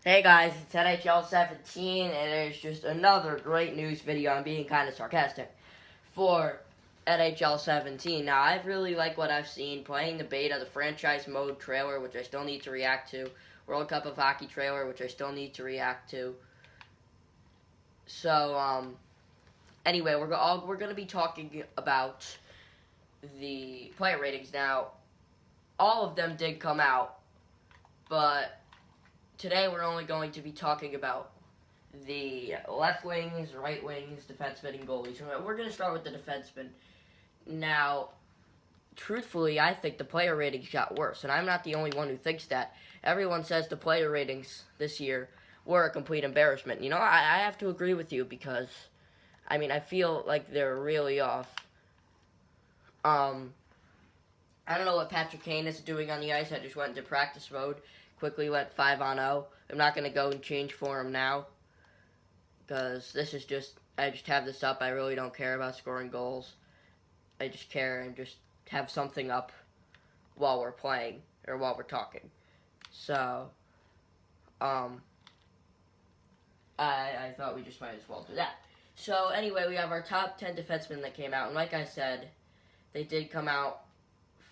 Hey guys, it's NHL 17, and it's just another great news video. I'm being kind of sarcastic for NHL 17. Now, I really like what I've seen playing the beta, the franchise mode trailer, which I still need to react to, World Cup of Hockey trailer, which I still need to react to. So, anyway, we're going to be talking about the player ratings. Now, all of them did come out, but today we're only going to be talking about the left wings, right wings, defensemen, and goalies. We're going to start with the defensemen. Now, truthfully, I think the player ratings got worse, and I'm not the only one who thinks that. Everyone says the player ratings this year were a complete embarrassment. I have to agree with you because, I feel like they're really off. I don't know what Patrick Kane is doing on the ice. I just went into practice mode, quickly went 5-on-0. I'm not going to go and change for him now because I just have this up. I really don't care about scoring goals. I just care and just have something up while we're playing or while we're talking. So, I thought we just might as well do that. So anyway, we have our top 10 defensemen that came out, and like I said, they did come out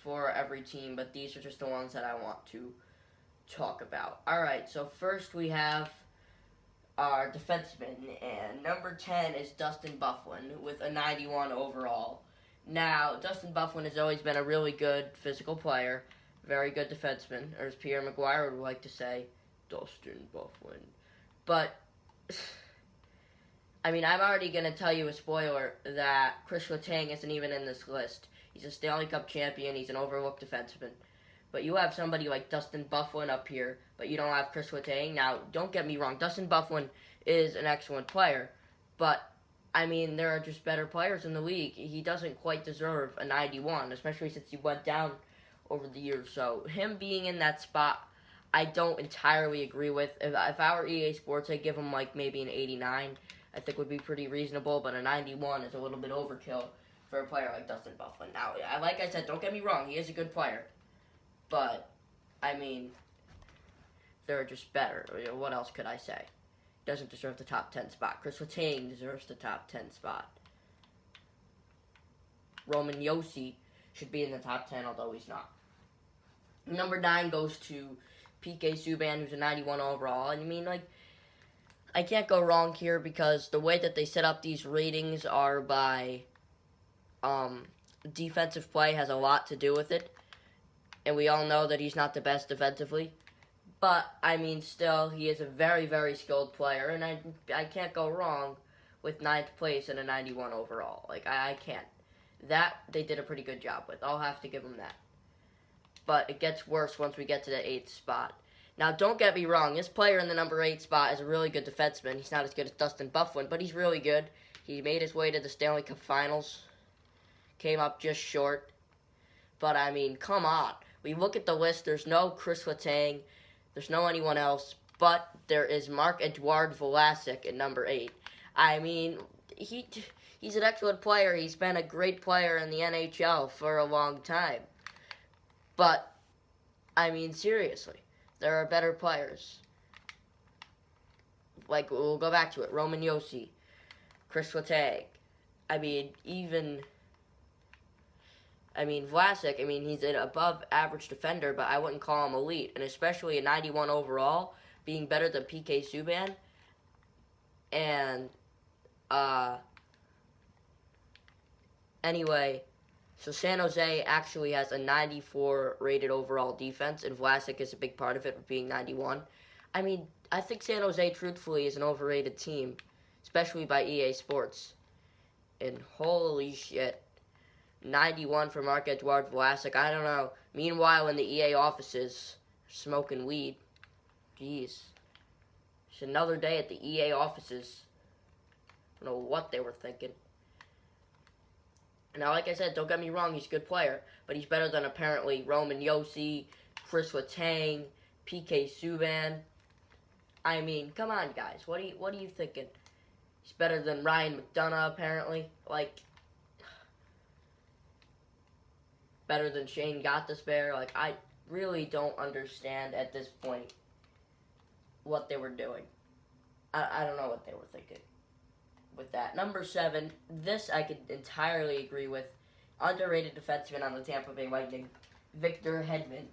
for every team, but these are just the ones that I want to talk about. Alright, so first we have our defenseman, and number 10 is Dustin Byfuglien with a 91 overall. Now, Dustin Byfuglien has always been a really good physical player, very good defenseman, or as Pierre McGuire would like to say, Dustin Byfuglien. But, I'm already going to tell you a spoiler that Chris Letang isn't even in this list. He's a Stanley Cup champion, he's an overlooked defenseman. But you have somebody like Dustin Byfuglien up here, but you don't have Chris Letang. Now, don't get me wrong, Dustin Byfuglien is an excellent player, but, there are just better players in the league. He doesn't quite deserve a 91, especially since he went down over the years. So, him being in that spot, I don't entirely agree with. If I were EA Sports, I'd give him, maybe an 89. I think would be pretty reasonable, but a 91 is a little bit overkill for a player like Dustin Byfuglien. Now, like I said, don't get me wrong, he is a good player. But, they're just better. What else could I say? Doesn't deserve the top 10 spot. Chris Letang deserves the top 10 spot. Roman Josi should be in the top 10, although he's not. Number 9 goes to PK Subban, who's a 91 overall. I can't go wrong here because the way that they set up these ratings are by defensive play has a lot to do with it. And we all know that he's not the best defensively. But, still, he is a very, very skilled player, and I can't go wrong with 9th place and a 91 overall. I can't. That, they did a pretty good job with. I'll have to give them that. But it gets worse once we get to the 8th spot. Now, don't get me wrong. This player in the number 8 spot is a really good defenseman. He's not as good as Dustin Byfuglien, but he's really good. He made his way to the Stanley Cup Finals. Came up just short. But, come on. We look at the list. There's no Chris Letang. There's no anyone else. But there is Marc-Edouard Vlasic at number 8. He's an excellent player. He's been a great player in the NHL for a long time. But, seriously. There are better players. We'll go back to it. Roman Josi. Chris Letang. Vlasic, he's an above-average defender, but I wouldn't call him elite. And especially a 91 overall, being better than PK Subban. And, anyway, so San Jose actually has a 94 rated overall defense, and Vlasic is a big part of it with being 91. I think San Jose, truthfully, is an overrated team, especially by EA Sports. And holy shit. 91 for Marc-Edouard Vlasic. I don't know. Meanwhile, in the EA offices, smoking weed. Jeez. It's another day at the EA offices. I don't know what they were thinking. Now, like I said, don't get me wrong, he's a good player, but he's better than apparently Roman Josi, Chris Letang, PK Subban. Come on, guys. What are you thinking? He's better than Ryan McDonough, apparently. Better than Shane Gottisbehere. I really don't understand at this point what they were doing. I don't know what they were thinking with that. Number 7, this I could entirely agree with. Underrated defenseman on the Tampa Bay Lightning, Victor Hedman.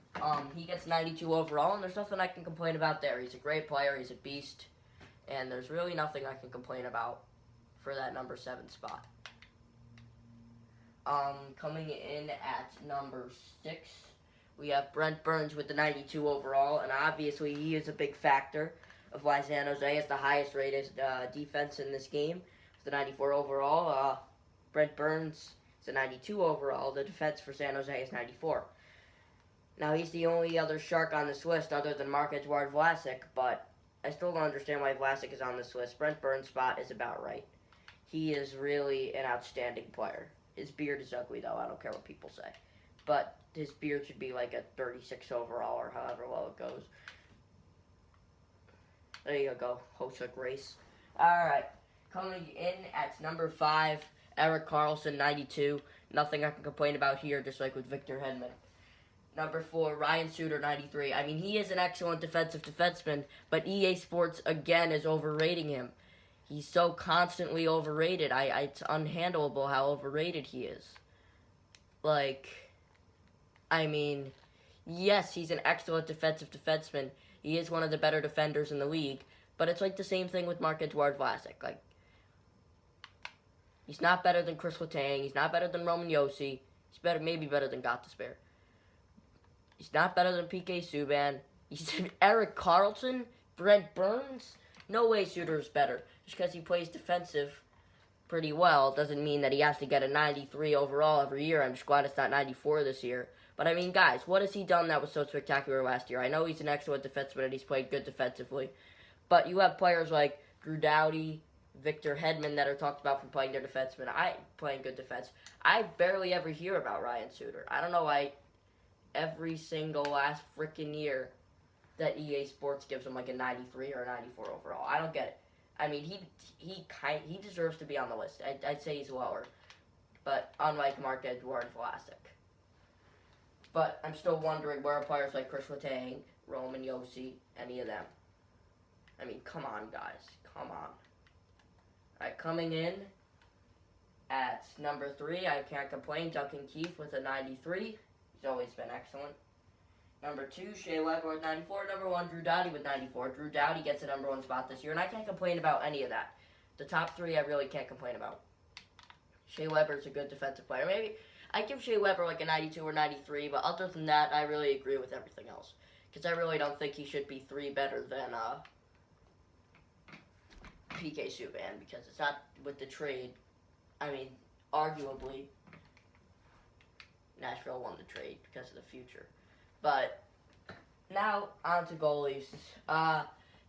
He gets 92 overall, and there's nothing I can complain about there. He's a great player. He's a beast. And there's really nothing I can complain about for that number 7 spot. Coming in at number 6, we have Brent Burns with the 92 overall, and obviously he is a big factor of why San Jose is the highest rated defense in this game. With the 94 overall, Brent Burns is a 92 overall. The defense for San Jose is 94. Now, he's the only other Shark on this list other than Marc-Edouard Vlasic, but I still don't understand why Vlasic is on this list. Brent Burns' spot is about right. He is really an outstanding player. His beard is ugly, though. I don't care what people say. But his beard should be like a 36 overall or however well it goes. There you go, Hossa Grace. Alright, coming in at number 5, Erik Karlsson, 92. Nothing I can complain about here, just like with Victor Hedman. Number 4, Ryan Suter, 93. I mean, he is an excellent defensive defenseman, but EA Sports, again, is overrating him. He's so constantly overrated. It's unhandleable how overrated he is. Like, I mean, yes, he's an excellent defensive defenseman. He is one of the better defenders in the league, but it's like the same thing with Marc-Edouard Vlasic. Like, he's not better than Chris Letang. He's not better than Roman Josi. He's maybe better than Gostisbehere. He's not better than PK Subban. He's Erik Karlsson, Brent Burns. No way Suter is better. Just because he plays defensive pretty well doesn't mean that he has to get a 93 overall every year. I'm just glad it's not 94 this year. But, I mean, guys, what has he done that was so spectacular last year? I know he's an excellent defenseman and he's played good defensively. But you have players like Drew Doughty, Victor Hedman that are talked about from playing their defenseman. Playing good defense. I barely ever hear about Ryan Suter. I don't know why every single last freaking year that EA Sports gives him like a 93 or a 94 overall. I don't get it. I mean, he deserves to be on the list. I'd say he's lower. But unlike Marc-Edouard Vlasic. But I'm still wondering where are players like Chris Letang, Roman Josi, any of them. I mean, come on, guys. Come on. Alright, coming in at number 3, I can't complain, Duncan Keith with a 93. He's always been excellent. Number 2, Shea Weber with 94. Number 1, Drew Doughty with 94. Drew Doughty gets the number 1 spot this year, and I can't complain about any of that. The top 3 I really can't complain about. Shea Weber's a good defensive player. Maybe I give Shea Weber like a 92 or 93, but other than that, I really agree with everything else. Because I really don't think he should be 3 better than PK Subban, because it's not with the trade. I mean, arguably, Nashville won the trade because of the future. But now, on to goalies.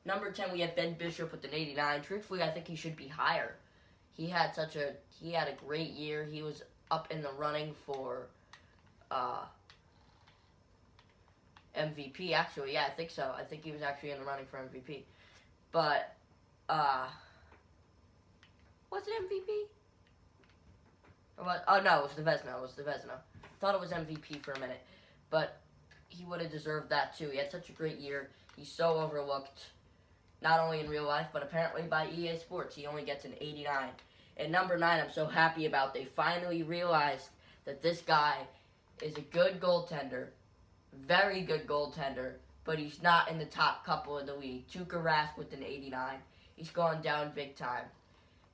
Number 10, we have Ben Bishop with an 89. Truthfully, I think he should be higher. He had a great year. He was up in the running for MVP, actually. Yeah, I think so. I think he was actually in the running for MVP. But, was it MVP? Or what? Oh, no, it was the Vezina. Thought it was MVP for a minute. But he would have deserved that, too. He had such a great year. He's so overlooked, not only in real life, but apparently by EA Sports. He only gets an 89. And number 9, I'm so happy about. They finally realized that this guy is a good goaltender, very good goaltender, but he's not in the top couple of the league. Tuukka Rask with an 89. He's gone down big time.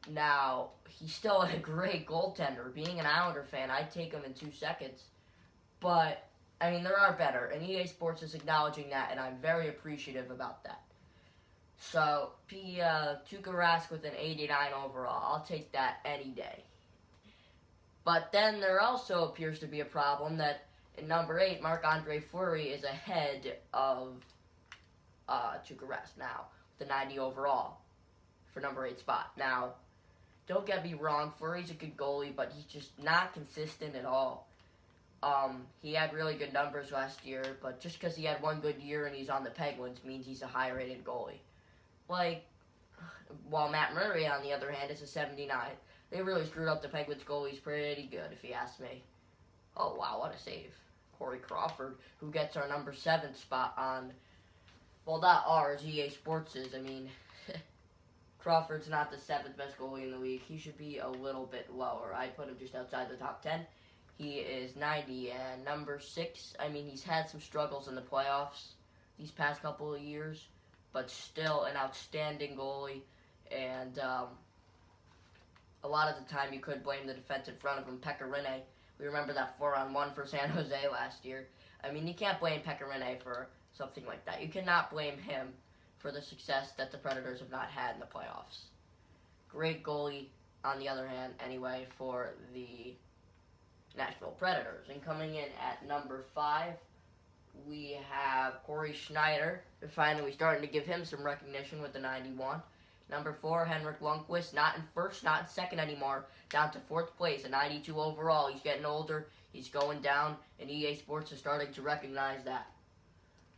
Now, he's still a great goaltender. Being an Islander fan, I'd take him in 2 seconds. But, I mean, there are better, and EA Sports is acknowledging that, and I'm very appreciative about that. So, Tuukka Rask with an 89 overall. I'll take that any day. But then there also appears to be a problem that in number 8, Marc-Andre Fleury is ahead of Tuukka Rask now, the 90 overall for number 8 spot. Now, don't get me wrong, Fleury's a good goalie, but he's just not consistent at all. He had really good numbers last year, but just because he had one good year and he's on the Penguins means he's a high-rated goalie. Like, while Matt Murray, on the other hand, is a 79. They really screwed up the Penguins goalies pretty good, if you ask me. Oh, wow, what a save. Corey Crawford, who gets our number 7 spot on Well, not ours, EA Sports is. I mean, Crawford's not the 7th best goalie in the league. He should be a little bit lower. I'd put him just outside the top 10. He is 90. And number 6, I mean, he's had some struggles in the playoffs these past couple of years, but still an outstanding goalie. And a lot of the time you could blame the defense in front of him, Pekka Rinne. We remember that 4-on-1 for San Jose last year. I mean, you can't blame Pekka Rinne for something like that. You cannot blame him for the success that the Predators have not had in the playoffs. Great goalie, on the other hand, anyway, for the Nashville Predators. And coming in at number 5, we have Corey Schneider. We're finally starting to give him some recognition with the 91. Number 4, Henrik Lundqvist, not in first, not in second anymore, down to 4th place, a 92 overall. He's getting older, he's going down, and EA Sports is starting to recognize that.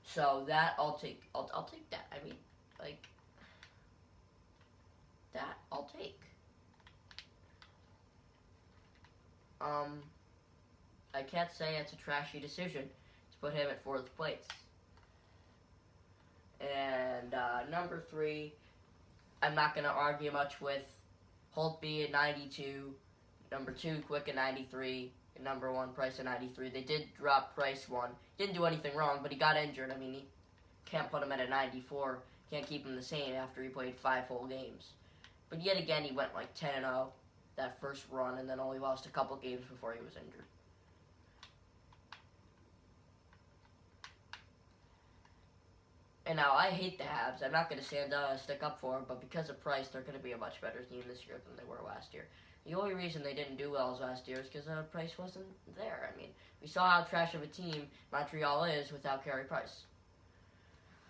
So that I'll take that. I mean, like, that I'll take. I can't say it's a trashy decision to put him at 4th place. And number 3, I'm not going to argue much with Holtby at 92, number 2, Quick at 93, and number 1, Price at 93. They did drop Price one. Didn't do anything wrong, but he got injured. I mean, he can't put him at a 94. Can't keep him the same after he played 5 whole games. But yet again, he went like 10-0 that first run, and then only lost a couple games before he was injured. And now, I hate the Habs. I'm not going to stick up for them, but because of Price, they're going to be a much better team this year than they were last year. The only reason they didn't do well last year is because Price wasn't there. I mean, we saw how trash of a team Montreal is without Carey Price.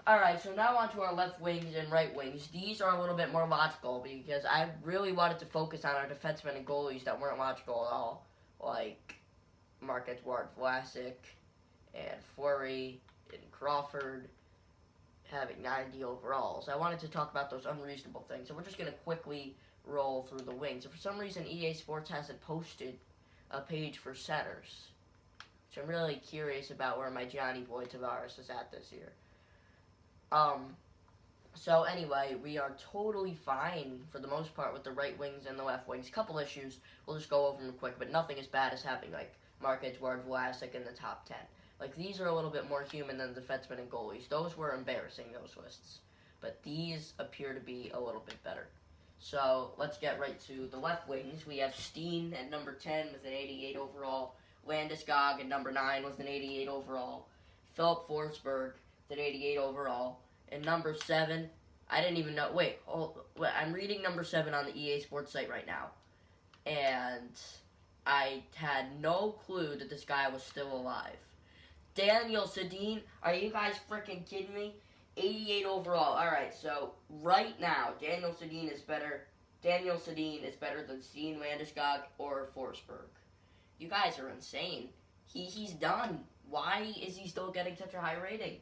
Alright, so now on to our left wings and right wings. These are a little bit more logical because I really wanted to focus on our defensemen and goalies that weren't logical at all. Like Marc-Edouard Vlasic and Fleury and Crawford having 90 overalls. I wanted to talk about those unreasonable things. So we're just going to quickly roll through the wings. And for some reason, EA Sports hasn't posted a page for centers. So I'm really curious about where my Johnny Boy Tavares is at this year. So anyway, we are totally fine for the most part with the right wings and the left wings. Couple issues, we'll just go over them quick, but nothing as bad as having like Marc-Edouard Vlasic in the top 10. Like, these are a little bit more human than defensemen and goalies. Those were embarrassing, those lists. But these appear to be a little bit better. So, let's get right to the left wings. We have Steen at number 10 with an 88 overall. Landeskog at number 9 with an 88 overall. Philip Forsberg with an 88 overall. And number 7, I didn't even know. Wait, I'm reading number 7 on the EA Sports site right now. And I had no clue that this guy was still alive. Daniel Sedin, are you guys freaking kidding me? 88 overall. Alright, so right now, Daniel Sedin is better than Steen, Landeskog, or Forsberg. You guys are insane. He's done. Why is he still getting such a high rating?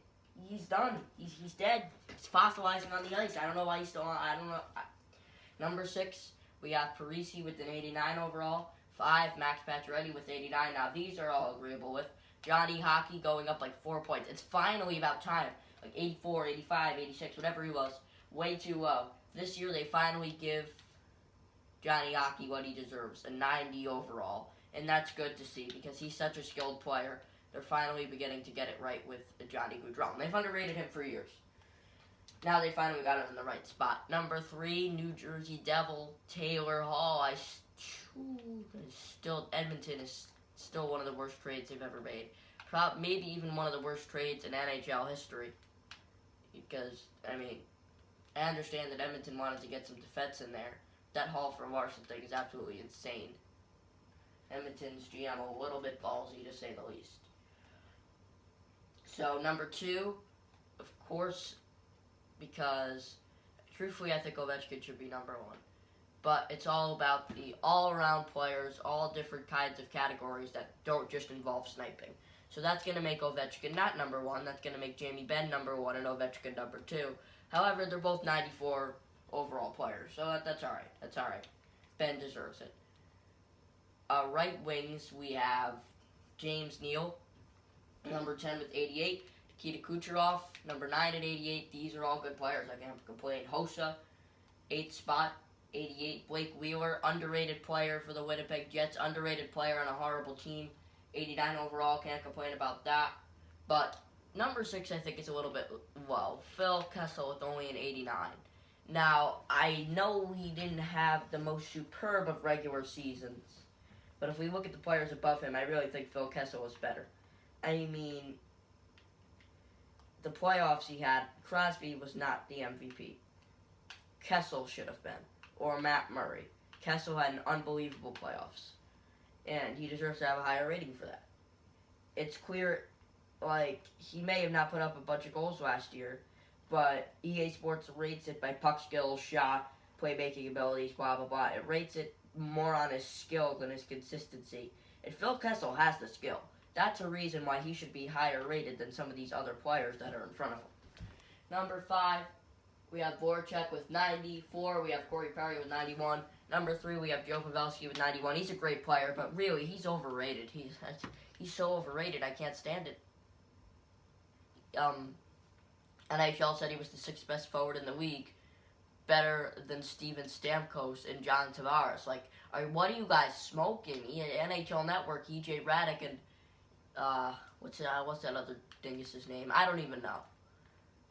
He's done. He's dead. He's fossilizing on the ice. I don't know why he's still on. I don't know. Number 6, we have Parisi with an 89 overall. 5, Max Pacioretty with 89. Now, these are all agreeable with. Johnny Hockey going up like 4 points. It's finally about time. Like 84, 85, 86, whatever he was. Way too low. This year they finally give Johnny Hockey what he deserves. A 90 overall. And that's good to see because he's such a skilled player. They're finally beginning to get it right with Johnny Gaudreau. They've underrated him for years. Now they finally got him in the right spot. Number 3, New Jersey Devil, Taylor Hall. Edmonton is still one of the worst trades they've ever made. Maybe even one of the worst trades in NHL history. Because, I mean, I understand that Edmonton wanted to get some defense in there. That Hall for Larson thing is absolutely insane. Edmonton's GM a little bit ballsy, to say the least. So, number 2, of course, because, truthfully, I think Ovechkin should be number 1. But it's all about the all-around players, all different kinds of categories that don't just involve sniping. So that's going to make Ovechkin not number 1. That's going to make Jamie Benn number 1 and Ovechkin number 2. However, they're both 94 overall players, so that's all right. That's all right. Benn deserves it. Right wings, we have James Neal, number 10 with 88. Nikita Kucherov, Number 9 at 88. These are all good players. I can't complain. Hossa, 8th spot, 88. Blake Wheeler, underrated player for the Winnipeg Jets. Underrated player on a horrible team. 89 overall. Can't complain about that. But number 6, I think, is a little bit low. Phil Kessel with only an 89. Now, I know he didn't have the most superb of regular seasons. But if we look at the players above him, I really think Phil Kessel was better. I mean, the playoffs he had, Crosby was not the MVP. Kessel should have been. Or Matt Murray. Kessel had an unbelievable playoffs. And he deserves to have a higher rating for that. It's clear, like, he may have not put up a bunch of goals last year, but EA Sports rates it by puck skills, shot, playmaking abilities, blah, blah, blah. It rates it more on his skill than his consistency. And Phil Kessel has the skill. That's a reason why he should be higher rated than some of these other players that are in front of him. Number 5, we have Voracek with 94. We have Corey Perry with 91. Number 3, we have Joe Pavelski with 91. He's a great player, but really, he's overrated. He's so overrated, I can't stand it. NHL said he was the 6th best forward in the league, better than Steven Stamkos and John Tavares. Like, what are you guys smoking? NHL Network, EJ Radic, and what's that other dingus's name? I don't even know.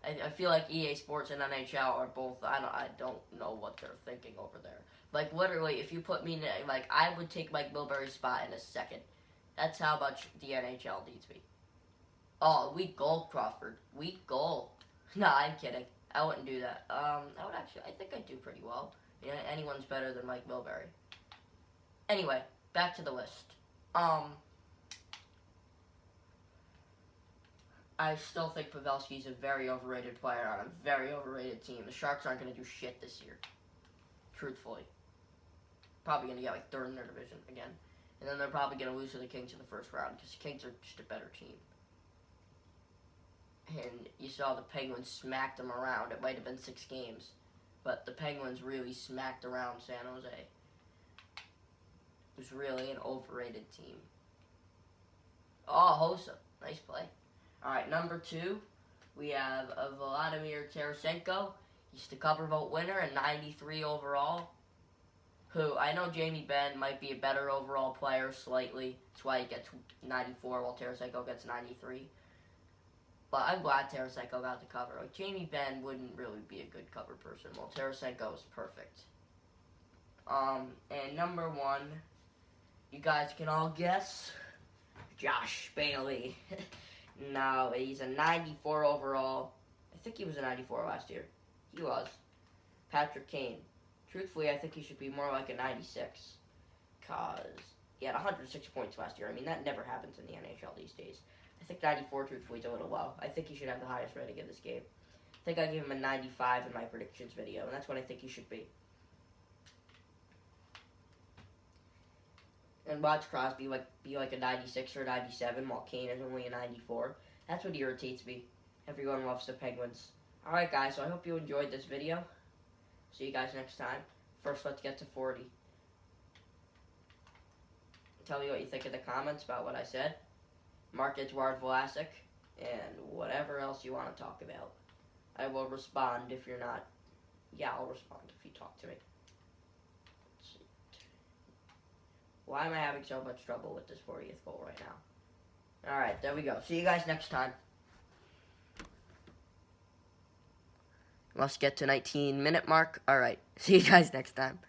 I feel like EA Sports and NHL are both. I don't know what they're thinking over there. Like, literally, if you put me in, like, I would take Mike Milbury's spot in a second. That's how much the NHL needs me. Oh, weak goal, Crawford. Weak goal. No, I'm kidding. I wouldn't do that. I think I'd do pretty well. Yeah, anyone's better than Mike Milbury. Anyway, back to the list. I still think Pavelski's a very overrated player on a very overrated team. The Sharks aren't going to do shit this year. Truthfully. Probably going to get like 3rd in their division again. And then they're probably going to lose to the Kings in the first round because the Kings are just a better team. And you saw the Penguins smacked them around. It might have been 6 games. But the Penguins really smacked around San Jose. It was really an overrated team. Oh, Hossa. Nice play. Alright, number 2, we have Vladimir Tarasenko. He's the cover vote winner and 93 overall. Who, I know Jamie Benn might be a better overall player slightly. That's why he gets 94 while Tarasenko gets 93. But I'm glad Tarasenko got the cover. Like, Jamie Benn wouldn't really be a good cover person, while Tarasenko is perfect. And number 1, you guys can all guess, Josh Bailey. No, he's a 94 overall. I think he was a 94 last year. He was. Patrick Kane. Truthfully, I think he should be more like a 96. Because he had 106 points last year. I mean, that never happens in the NHL these days. I think 94, truthfully, is a little low. I think he should have the highest rating in this game. I think I gave him a 95 in my predictions video, and that's what I think he should be. And watch Crosby be like a 96 or 97, while Kane is only a 94. That's what irritates me. Everyone loves the Penguins. Alright guys, so I hope you enjoyed this video. See you guys next time. First, let's get to 40. Tell me what you think in the comments about what I said. Marc-Edouard Vlasic, and whatever else you want to talk about. I will respond if you're not. Yeah, I'll respond if you talk to me. Why am I having so much trouble with this 40th goal right now? Alright, there we go. See you guys next time. Must get to 19-minute mark. Alright, see you guys next time.